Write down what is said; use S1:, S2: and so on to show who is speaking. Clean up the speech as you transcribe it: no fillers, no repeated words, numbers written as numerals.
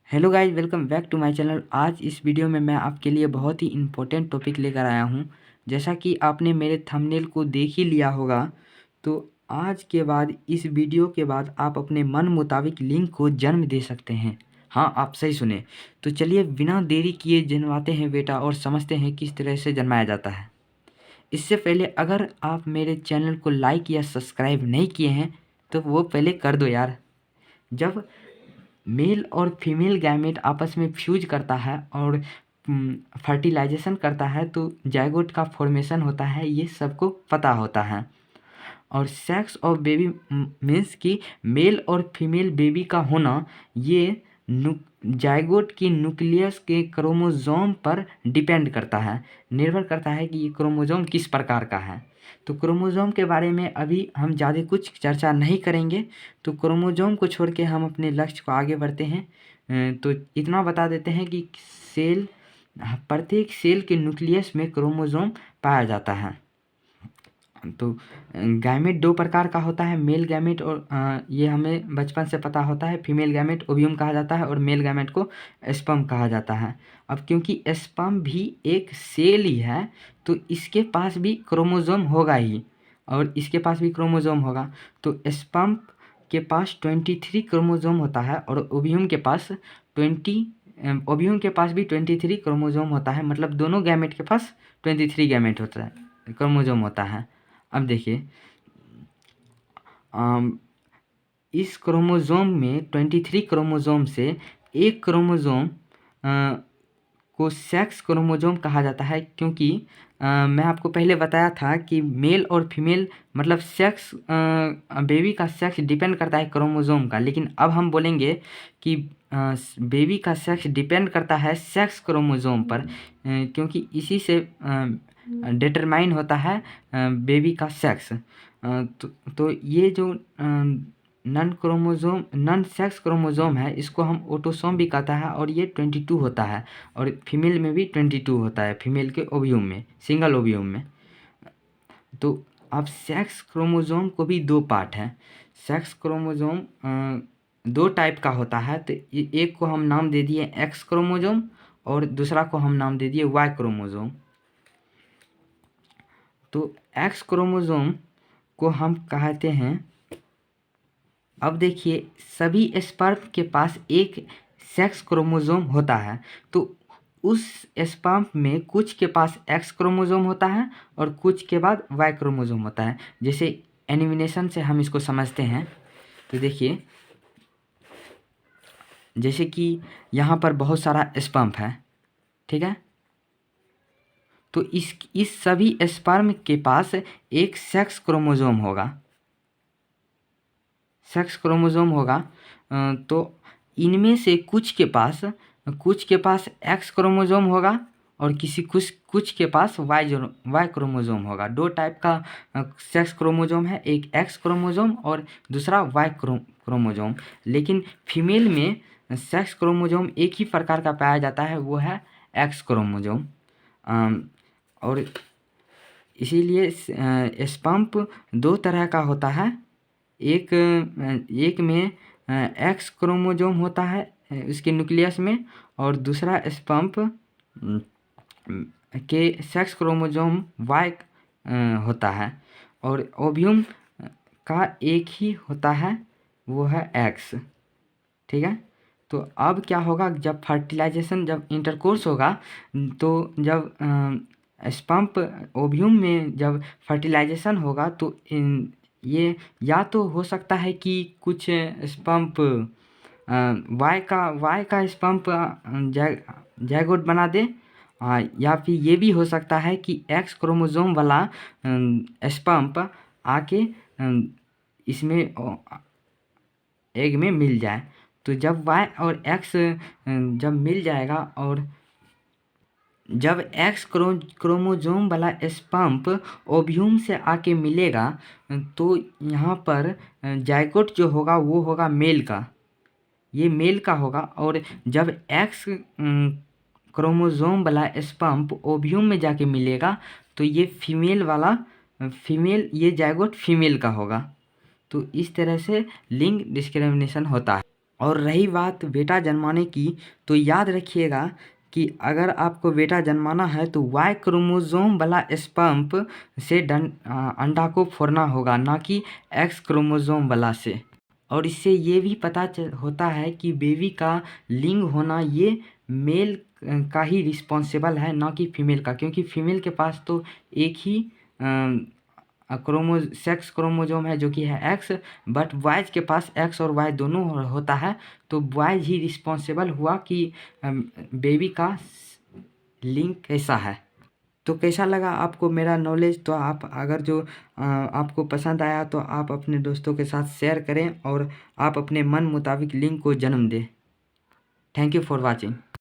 S1: Hello guys, welcome back to my channel. आज इस video में मैं आपके लिए बहुत ही इम्पोर्टेंट टॉपिक लेकर आया हूं। जैसा कि आपने मेरे थंबनेल को देख ही लिया होगा, तो आज के बाद इस वीडियो के बाद आप अपने मन मुताबिक लिंक को जन्म दे सकते हैं। हाँ, आप सही सुने। तो चलिए बिना देरी किए जन्माते हैं बेटा और समझते हैं किस तरह से जन्माया जाता है। इससे पहले अगर आप मेरे चैनल को लाइक या सब्सक्राइब नहीं किए हैं तो वो पहले कर दो यार। जब मेल और फीमेल गैमेट आपस में फ्यूज करता है और फर्टिलाइजेशन करता है तो जाइगोट का फॉर्मेशन होता है, ये सबको पता होता है। और सेक्स ऑफ बेबी मीन्स कि मेल और फीमेल बेबी का होना ये जाइगोट की न्यूक्लियस के क्रोमोसोम पर डिपेंड करता है, निर्भर करता है कि ये क्रोमोसोम किस प्रकार का है। तो क्रोमोसोम के बारे में अभी हम ज़्यादा कुछ चर्चा नहीं करेंगे, तो क्रोमोसोम को छोड़ के हम अपने लक्ष्य को आगे बढ़ते हैं। तो इतना बता देते हैं कि सेल प्रत्येक सेल के न्यूक्लियस में क्रोमोसोम पाया जाता है। तो गैमेट दो प्रकार का होता है, मेल गैमेट और ये हमें बचपन से पता होता है। फीमेल गैमेट ओव्यूम कहा जाता है और मेल गैमेट को स्पर्म कहा जाता है। अब क्योंकि स्पर्म भी एक सेल ही है तो इसके पास भी क्रोमोसोम होगा ही और इसके पास भी क्रोमोसोम होगा। तो स्पर्म के पास 23 क्रोमोसोम होता है और ओव्यूम के पास 23 क्रोमोसोम होता है। मतलब दोनों गैमेट के पास 23 गैमेट होता है, क्रोमोसोम होता है। अब देखिए, इस क्रोमोसोम में 23 क्रोमोसोम से एक क्रोमोसोम को सेक्स क्रोमोसोम कहा जाता है, क्योंकि मैं आपको पहले बताया था कि मेल और फीमेल मतलब सेक्स बेबी का सेक्स डिपेंड करता है क्रोमोसोम का। लेकिन अब हम बोलेंगे कि बेबी का सेक्स डिपेंड करता है सेक्स क्रोमोसोम पर, क्योंकि इसी से डिटरमाइन होता है बेबी का सेक्स। तो ये जो नॉन सेक्स क्रोमोसोम है इसको हम ऑटोसोम भी कहता है और ये 22 होता है और फीमेल में भी 22 होता है, फीमेल के ओव्यूम में, सिंगल ओव्यूम में। तो अब सेक्स क्रोमोसोम को भी दो पार्ट हैं। सेक्स क्रोमोसोम दो टाइप का होता है। तो एक को हम नाम दे दिए एक्स क्रोमोसोम और दूसरा को हम नाम दे दिए वाई क्रोमोसोम। तो एक्स क्रोमोसोम को हम कहते हैं, अब देखिए सभी स्पर्म के पास एक सेक्स क्रोमोसोम होता है। तो उस स्पर्म में कुछ के पास एक्स क्रोमोसोम होता है और कुछ के बाद वाई क्रोमोसोम होता है। जैसे एनिमिनेशन से हम इसको समझते हैं। तो देखिए, जैसे कि यहाँ पर बहुत सारा स्पर्म है, ठीक है। तो इस सभी स्पर्म के पास एक सेक्स क्रोमोसोम होगा, सेक्स क्रोमोसोम होगा। तो इनमें से कुछ के पास एक्स क्रोमोसोम होगा और कुछ के पास वाई क्रोमोसोम होगा। दो टाइप का सेक्स क्रोमोसोम है, एक एक्स क्रोमोसोम और दूसरा वाई क्रोमोसोम। लेकिन फीमेल में सेक्स क्रोमोसोम एक ही प्रकार का पाया जाता है, वो है एक्स क्रोमोसोम। और इसीलिए स्पर्म दो तरह का होता है। एक में एक्स क्रोमोसोम होता है उसके न्यूक्लियस में और दूसरा स्पर्म के सेक्स क्रोमोसोम वाई होता है और ओव्यूम का एक ही होता है, वो है एक्स, ठीक है। तो अब क्या होगा, जब फर्टिलाइजेशन, जब इंटरकोर्स होगा, तो जब स्पर्म ओव्यूम में जब फर्टिलाइजेशन होगा तो ये या तो हो सकता है कि कुछ स्पर्म वाई का स्पर्म जाइगोट बना दे, या फिर ये भी हो सकता है कि एक्स क्रोमोसोम वाला स्पर्म आके इसमें एग में मिल जाए। तो जब वाई और एक्स जब मिल जाएगा और जब एक्स क्रोमोसोम वाला स्पर्म ओव्यूम से आके मिलेगा तो यहाँ पर जाइगोट जो होगा वो होगा मेल का, ये मेल का होगा। और जब एक्स क्रोमोसोम वाला स्पर्म ओव्यूम में जाके मिलेगा तो ये ये जाइगोट फीमेल का होगा। तो इस तरह से लिंग डिस्क्रिमिनेशन होता है। और रही बात बेटा जन्माने की, तो याद रखिएगा कि अगर आपको बेटा जन्माना है तो वाई क्रोमोसोम वाला स्पर्म से अंडा को फोड़ना होगा, ना कि एक्स क्रोमोसोम वाला से। और इससे ये भी पता होता है कि बेबी का लिंग होना ये मेल का ही रिस्पॉन्सिबल है, ना कि फीमेल का, क्योंकि फीमेल के पास तो एक ही सेक्स क्रोमोसोम है जो कि है एक्स, बट बॉयज़ के पास एक्स और वाई दोनों होता है। तो बॉयज़ ही रिस्पॉन्सिबल हुआ कि बेबी का लिंग कैसा है। तो कैसा लगा आपको मेरा नॉलेज? तो आप अगर जो आपको पसंद आया तो आप अपने दोस्तों के साथ शेयर करें और आप अपने मन मुताबिक लिंग को जन्म दें। Thank you for watching.